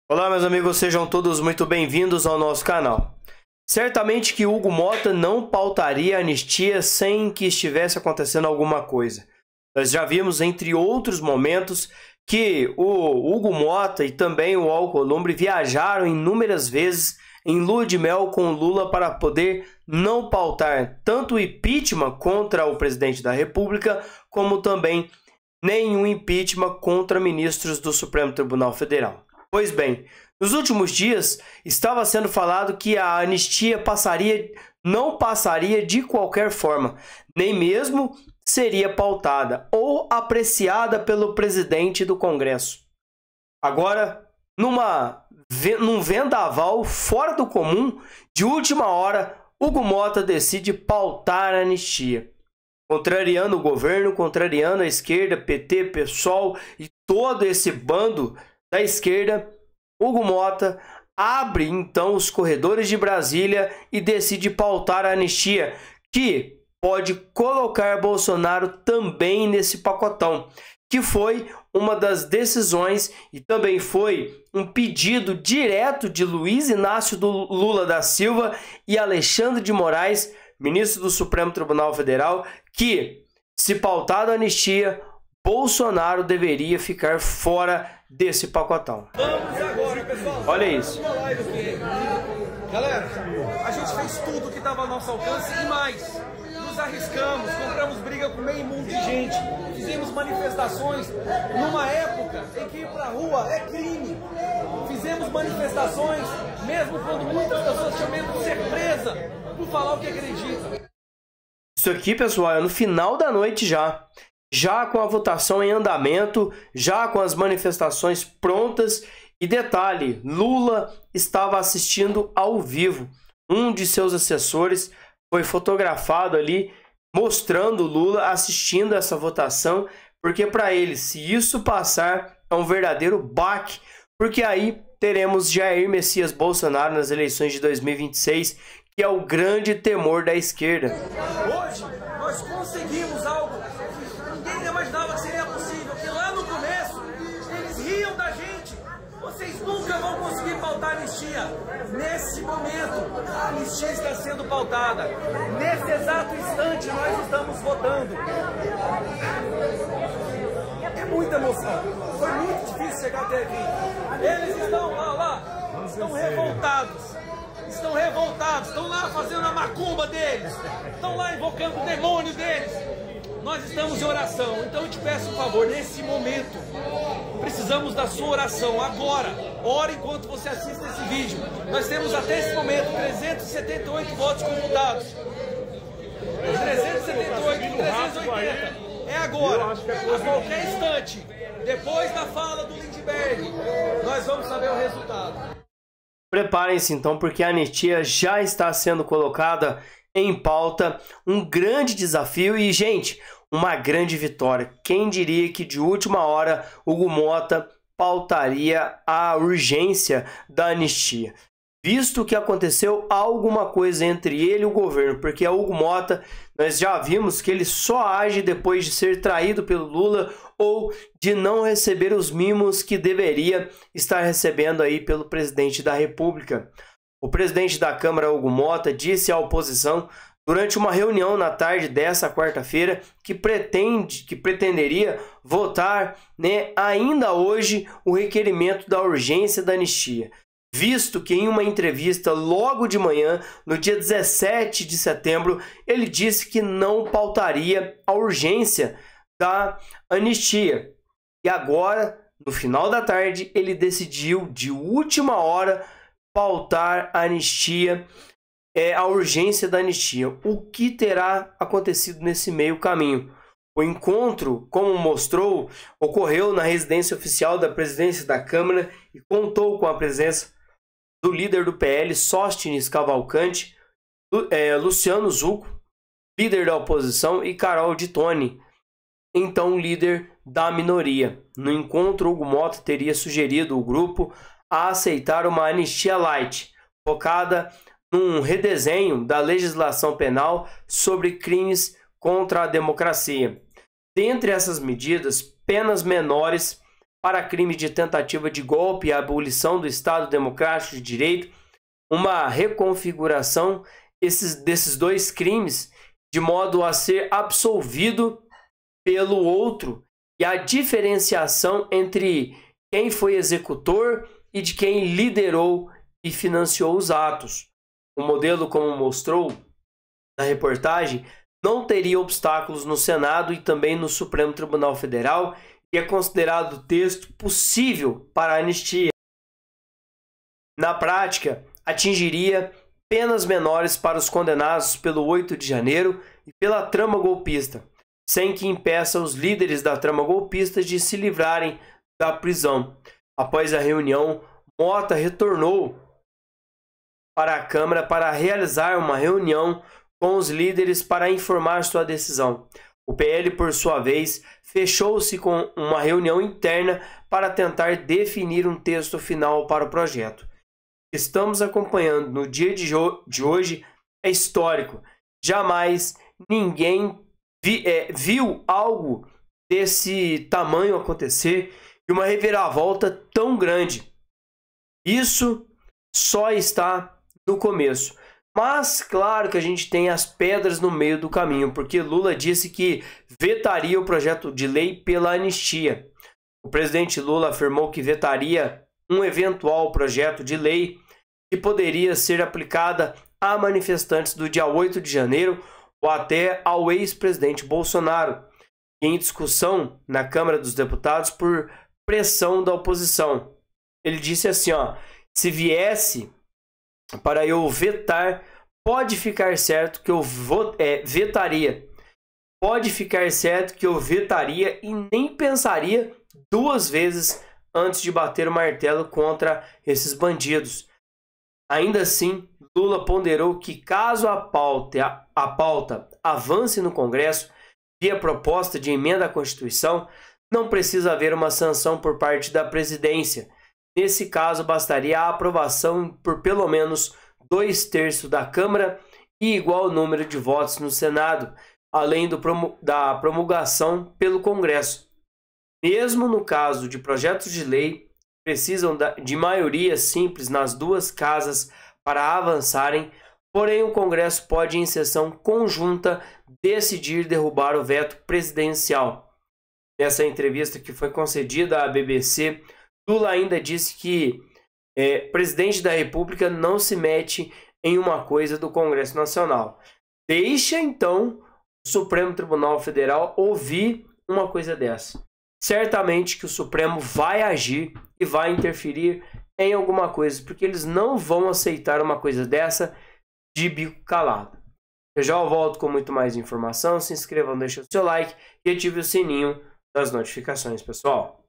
Olá, meus amigos, sejam todos muito bem-vindos ao nosso canal. Certamente que Hugo Motta não pautaria a anistia sem que estivesse acontecendo alguma coisa. Nós já vimos, entre outros momentos, que o Hugo Motta e também o Alcolumbre viajaram inúmeras vezes em lua de mel com Lula para poder não pautar tanto o impeachment contra o presidente da República, como também nenhum impeachment contra ministros do Supremo Tribunal Federal. Pois bem, nos últimos dias estava sendo falado que a anistia não passaria de qualquer forma, nem mesmo seria pautada ou apreciada pelo presidente do Congresso. Agora, num vendaval fora do comum, de última hora, Hugo Motta decide pautar a anistia. Contrariando o governo, contrariando a esquerda, PT, PSOL e todo esse bando da esquerda, Hugo Motta abre então os corredores de Brasília e decide pautar a anistia, que pode colocar Bolsonaro também nesse pacotão, que foi uma das decisões e também foi um pedido direto de Luiz Inácio Lula da Silva e Alexandre de Moraes, ministro do Supremo Tribunal Federal, que, se pautada a anistia, Bolsonaro deveria ficar fora desse pacotão. Vamos agora, pessoal. Olha isso. Galera, a gente fez tudo que estava ao nosso alcance e mais. Nos arriscamos, compramos briga com meio mundo de gente, fizemos manifestações numa época em que ir pra rua é crime. Fizemos manifestações mesmo quando muitas pessoas tinham medo de ser presa por falar o que acredita. Isso aqui, pessoal, é no final da noite já com a votação em andamento, já com as manifestações prontas. E detalhe, Lula estava assistindo ao vivo. Um de seus assessores foi fotografado ali, mostrando Lula assistindo essa votação, porque para ele, se isso passar, é um verdadeiro baque, porque aí teremos Jair Messias Bolsonaro nas eleições de 2026, que é o grande temor da esquerda. Hoje, nós conseguimos algo que ninguém imaginava que seria possível, que lá no começo, eles riam da gente. Vocês nunca vão conseguir pautar a anistia. Nesse momento, a anistia está sendo pautada. Nesse exato instante, nós estamos votando. É muita emoção. Foi muito difícil chegar até aqui. Eles estão lá, estão revoltados. Estão revoltados, estão lá fazendo a macumba deles, estão lá invocando o demônio deles. Nós estamos em oração, então eu te peço um favor, nesse momento, precisamos da sua oração, agora. Ora enquanto você assiste esse vídeo. Nós temos até esse momento 378 votos computados. 378, 380. É agora, a qualquer instante, depois da fala do Lindbergh, nós vamos saber o resultado. Preparem-se então, porque a anistia já está sendo colocada em pauta, um grande desafio e, gente, uma grande vitória. Quem diria que de última hora Hugo Motta pautaria a urgência da anistia? Visto que aconteceu alguma coisa entre ele e o governo, porque a Hugo Motta, nós já vimos que ele só age depois de ser traído pelo Lula ou de não receber os mimos que deveria estar recebendo aí pelo presidente da República. O presidente da Câmara, Hugo Motta, disse à oposição durante uma reunião na tarde dessa quarta-feira que pretenderia votar, ainda hoje, o requerimento da urgência da anistia. Visto que em uma entrevista logo de manhã, no dia 17 de setembro, ele disse que não pautaria a urgência da anistia. E agora, no final da tarde, ele decidiu de última hora pautar a anistia, a urgência da anistia. O que terá acontecido nesse meio caminho? O encontro, como mostrou, ocorreu na residência oficial da presidência da Câmara e contou com a presença do líder do PL, Sóstenes Cavalcante, Luciano Zucco, líder da oposição, e Carol de Tone, então líder da minoria. No encontro, Hugo Motta teria sugerido o grupo a aceitar uma anistia light, focada num redesenho da legislação penal sobre crimes contra a democracia. Dentre essas medidas, penas menores para crime de tentativa de golpe e abolição do Estado Democrático de Direito, uma reconfiguração desses dois crimes de modo a ser absolvido pelo outro e a diferenciação entre quem foi executor e de quem liderou e financiou os atos. O modelo, como mostrou na reportagem, não teria obstáculos no Senado e também no Supremo Tribunal Federal e é considerado o texto possível para a anistia. Na prática, atingiria penas menores para os condenados pelo 8 de janeiro e pela trama golpista, sem que impeça os líderes da trama golpista de se livrarem da prisão. Após a reunião, Mota retornou para a Câmara para realizar uma reunião com os líderes para informar sua decisão. O PL, por sua vez, fechou-se com uma reunião interna para tentar definir um texto final para o projeto. Estamos acompanhando no dia de hoje é histórico. Jamais ninguém viu algo desse tamanho acontecer e uma reviravolta tão grande. Isso só está no começo. Mas claro que a gente tem as pedras no meio do caminho, porque Lula disse que vetaria o projeto de lei pela anistia. O presidente Lula afirmou que vetaria um eventual projeto de lei que poderia ser aplicada a manifestantes do dia 8 de janeiro ou até ao ex-presidente Bolsonaro, em discussão na Câmara dos Deputados por pressão da oposição. Ele disse assim, se viesse para eu vetar, pode ficar certo que eu vetaria. Pode ficar certo que eu vetaria e nem pensaria duas vezes antes de bater o martelo contra esses bandidos. Ainda assim, Lula ponderou que caso a pauta avance no Congresso via proposta de emenda à Constituição, não precisa haver uma sanção por parte da presidência. Nesse caso, bastaria a aprovação por pelo menos 2/3 da Câmara e igual número de votos no Senado, além da promulgação pelo Congresso. Mesmo no caso de projetos de lei, precisam de maioria simples nas duas casas para avançarem, porém o Congresso pode, em sessão conjunta, decidir derrubar o veto presidencial. Nessa entrevista que foi concedida à BBC, Lula ainda disse que presidente da República não se mete em uma coisa do Congresso Nacional. Deixa, então, o Supremo Tribunal Federal ouvir uma coisa dessa. Certamente que o Supremo vai agir e vai interferir em alguma coisa, porque eles não vão aceitar uma coisa dessa de bico calado. Eu já volto com muito mais informação. Se inscrevam, deixem o seu like e ative o sininho das notificações, pessoal.